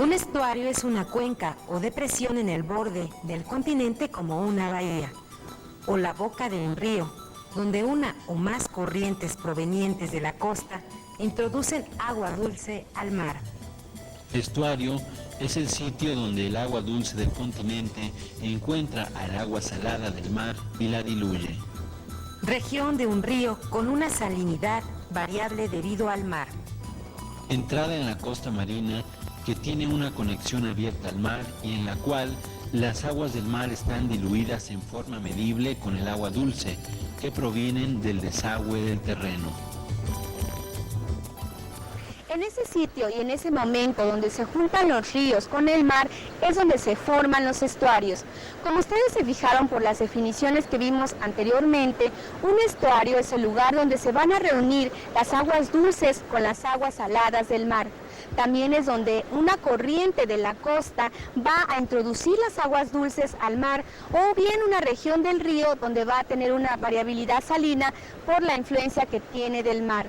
Un estuario es una cuenca o depresión en el borde del continente como una bahía, o la boca de un río, donde una o más corrientes provenientes de la costa introducen agua dulce al mar. Estuario es el sitio donde el agua dulce del continente encuentra al agua salada del mar y la diluye. Región de un río con una salinidad variable debido al mar. Entrada en la costa marina que tiene una conexión abierta al mar y en la cual las aguas del mar están diluidas en forma medible con el agua dulce que provienen del desagüe del terreno. En ese sitio y en ese momento donde se juntan los ríos con el mar es donde se forman los estuarios. Como ustedes se fijaron por las definiciones que vimos anteriormente, un estuario es el lugar donde se van a reunir las aguas dulces con las aguas saladas del mar. También es donde una corriente de la costa va a introducir las aguas dulces al mar, o bien una región del río donde va a tener una variabilidad salina por la influencia que tiene del mar.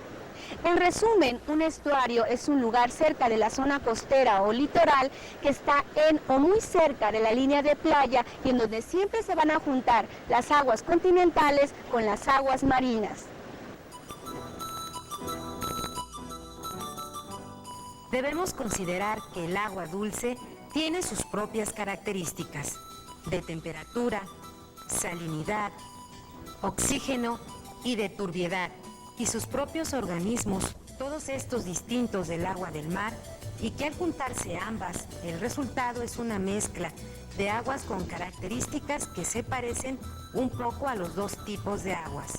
En resumen, un estuario es un lugar cerca de la zona costera o litoral que está en o muy cerca de la línea de playa y en donde siempre se van a juntar las aguas continentales con las aguas marinas. Debemos considerar que el agua dulce tiene sus propias características de temperatura, salinidad, oxígeno y de turbiedad, y sus propios organismos, todos estos distintos del agua del mar, y que al juntarse ambas, el resultado es una mezcla de aguas con características que se parecen un poco a los dos tipos de aguas,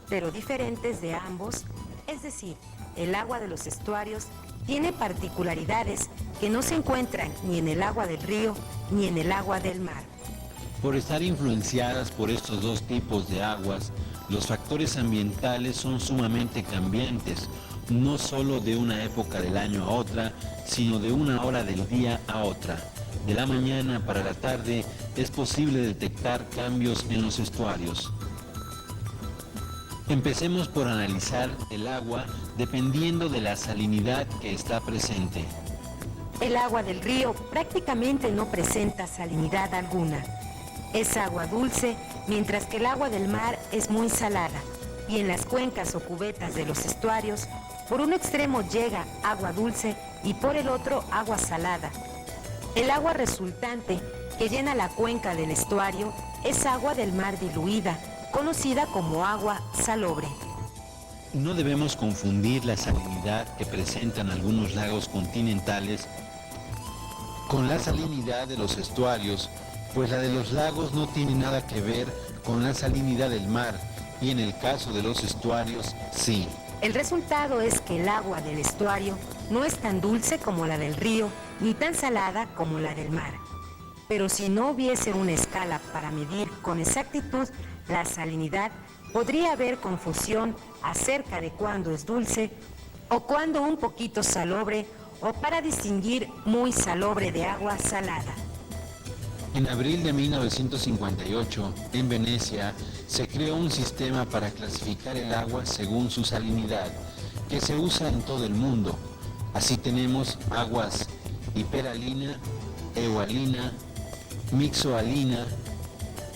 pero diferentes de ambos, es decir, el agua de los estuarios tiene particularidades que no se encuentran ni en el agua del río ni en el agua del mar. Por estar influenciadas por estos dos tipos de aguas, los factores ambientales son sumamente cambiantes, no solo de una época del año a otra, sino de una hora del día a otra. De la mañana para la tarde es posible detectar cambios en los estuarios. Empecemos por analizar el agua dependiendo de la salinidad que está presente. El agua del río prácticamente no presenta salinidad alguna. Es agua dulce, mientras que el agua del mar es muy salada, y en las cuencas o cubetas de los estuarios, por un extremo llega agua dulce y por el otro agua salada. El agua resultante que llena la cuenca del estuario es agua del mar diluida, conocida como agua salobre. No debemos confundir la salinidad que presentan algunos lagos continentales con la salinidad de los estuarios, pues la de los lagos no tiene nada que ver con la salinidad del mar, y en el caso de los estuarios, sí. El resultado es que el agua del estuario no es tan dulce como la del río, ni tan salada como la del mar. Pero si no hubiese una escala para medir con exactitud la salinidad, podría haber confusión acerca de cuándo es dulce o cuándo un poquito salobre, o para distinguir muy salobre de agua salada. En abril de 1958, en Venecia, se creó un sistema para clasificar el agua según su salinidad, que se usa en todo el mundo. Así tenemos aguas hiperalina, eualina, mixoalina,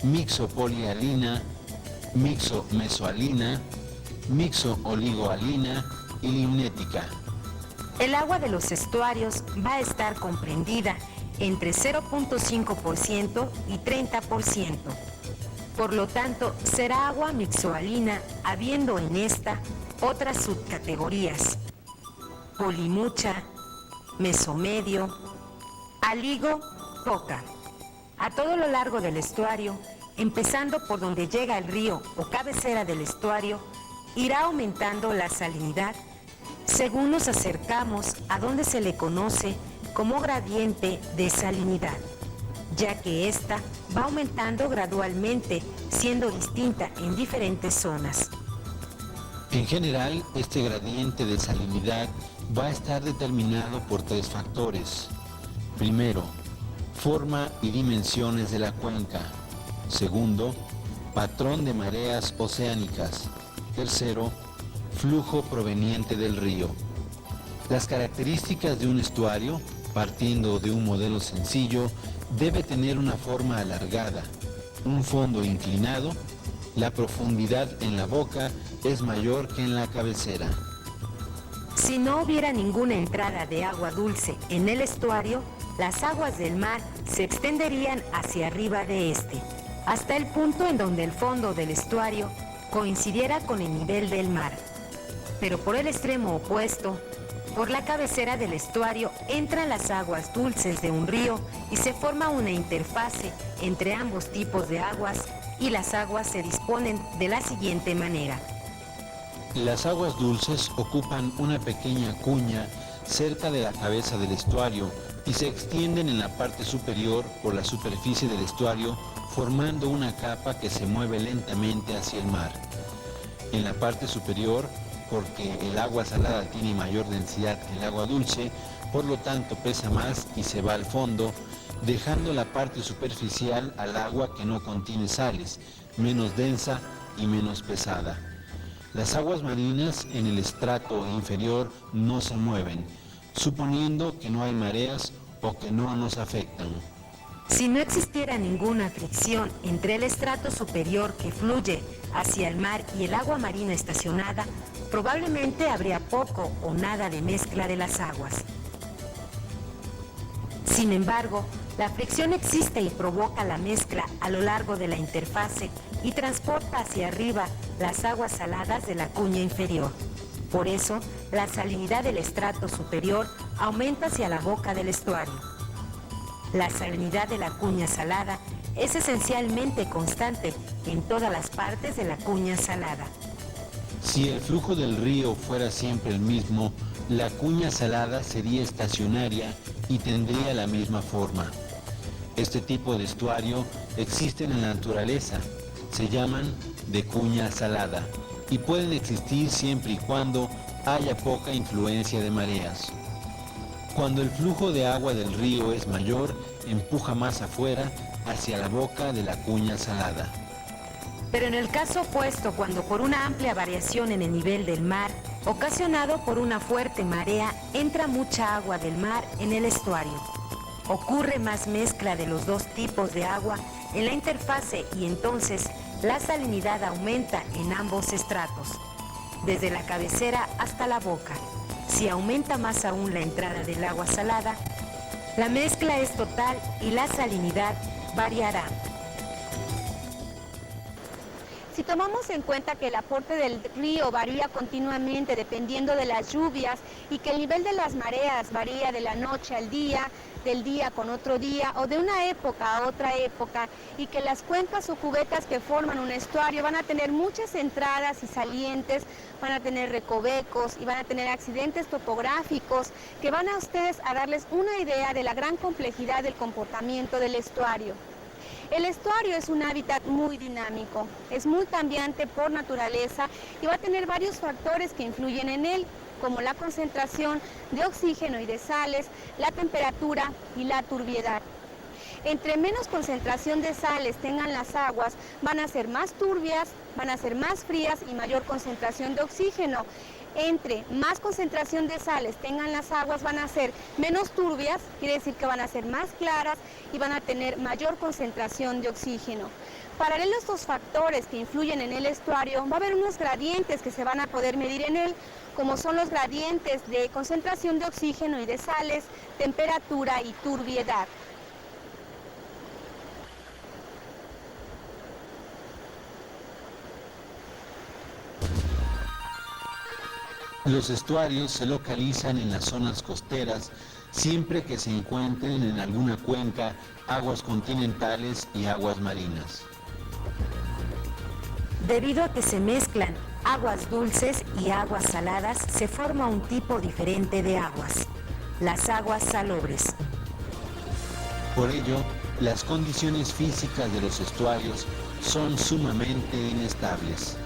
mixopolialina, mixomesoalina, mixooligoalina y limnética. El agua de los estuarios va a estar comprendida entre 0.5% y 30%. Por lo tanto, será agua mixoalina, habiendo en esta otras subcategorías: polimucha, mesomedio, aligo, poca. A todo lo largo del estuario, empezando por donde llega el río o cabecera del estuario, irá aumentando la salinidad según nos acercamos a donde se le conoce como gradiente de salinidad, ya que ésta va aumentando gradualmente, siendo distinta en diferentes zonas. En general, este gradiente de salinidad va a estar determinado por tres factores. Primero, forma y dimensiones de la cuenca. Segundo, patrón de mareas oceánicas. Tercero, flujo proveniente del río. Las características de un estuario Partiendo de un modelo sencillo, debe tener una forma alargada, un fondo inclinado, la profundidad en la boca es mayor que en la cabecera. Si no hubiera ninguna entrada de agua dulce en el estuario, las aguas del mar se extenderían hacia arriba de este, hasta el punto en donde el fondo del estuario coincidiera con el nivel del mar. Pero por el extremo opuesto, por la cabecera del estuario, entran las aguas dulces de un río y se forma una interfase entre ambos tipos de aguas, y las aguas se disponen de la siguiente manera. Las aguas dulces ocupan una pequeña cuña cerca de la cabeza del estuario y se extienden en la parte superior por la superficie del estuario, formando una capa que se mueve lentamente hacia el mar. En la parte superior, porque el agua salada tiene mayor densidad que el agua dulce, por lo tanto pesa más y se va al fondo, dejando la parte superficial al agua que no contiene sales, menos densa y menos pesada. Las aguas marinas en el estrato inferior no se mueven, suponiendo que no hay mareas o que no nos afectan. Si no existiera ninguna fricción entre el estrato superior que fluye hacia el mar y el agua marina estacionada, probablemente habría poco o nada de mezcla de las aguas. Sin embargo, la fricción existe y provoca la mezcla a lo largo de la interfase y transporta hacia arriba las aguas saladas de la cuña inferior. Por eso, la salinidad del estrato superior aumenta hacia la boca del estuario. La salinidad de la cuña salada es esencialmente constante en todas las partes de la cuña salada. Si el flujo del río fuera siempre el mismo, la cuña salada sería estacionaria y tendría la misma forma. Este tipo de estuario existen en la naturaleza, se llaman de cuña salada y pueden existir siempre y cuando haya poca influencia de mareas. Cuando el flujo de agua del río es mayor, empuja más afuera hacia la boca de la cuña salada. Pero en el caso opuesto, cuando por una amplia variación en el nivel del mar, ocasionado por una fuerte marea, entra mucha agua del mar en el estuario, ocurre más mezcla de los dos tipos de agua en la interfase y entonces la salinidad aumenta en ambos estratos, desde la cabecera hasta la boca. Si aumenta más aún la entrada del agua salada, la mezcla es total y la salinidad variará. Si tomamos en cuenta que el aporte del río varía continuamente dependiendo de las lluvias y que el nivel de las mareas varía de la noche al día, del día con otro día o de una época a otra época, y que las cuencas o cubetas que forman un estuario van a tener muchas entradas y salientes, van a tener recovecos y van a tener accidentes topográficos que van a ustedes a darles una idea de la gran complejidad del comportamiento del estuario. El estuario es un hábitat muy dinámico, es muy cambiante por naturaleza y va a tener varios factores que influyen en él, como la concentración de oxígeno y de sales, la temperatura y la turbiedad. Entre menos concentración de sales tengan las aguas, van a ser más turbias, van a ser más frías y mayor concentración de oxígeno. Entre más concentración de sales tengan las aguas, van a ser menos turbias, quiere decir que van a ser más claras y van a tener mayor concentración de oxígeno. Paralelo a estos factores que influyen en el estuario, va a haber unos gradientes que se van a poder medir en él, como son los gradientes de concentración de oxígeno y de sales, temperatura y turbiedad. Los estuarios se localizan en las zonas costeras siempre que se encuentren en alguna cuenca aguas continentales y aguas marinas. Debido a que se mezclan aguas dulces y aguas saladas, se forma un tipo diferente de aguas, las aguas salobres. Por ello, las condiciones físicas de los estuarios son sumamente inestables.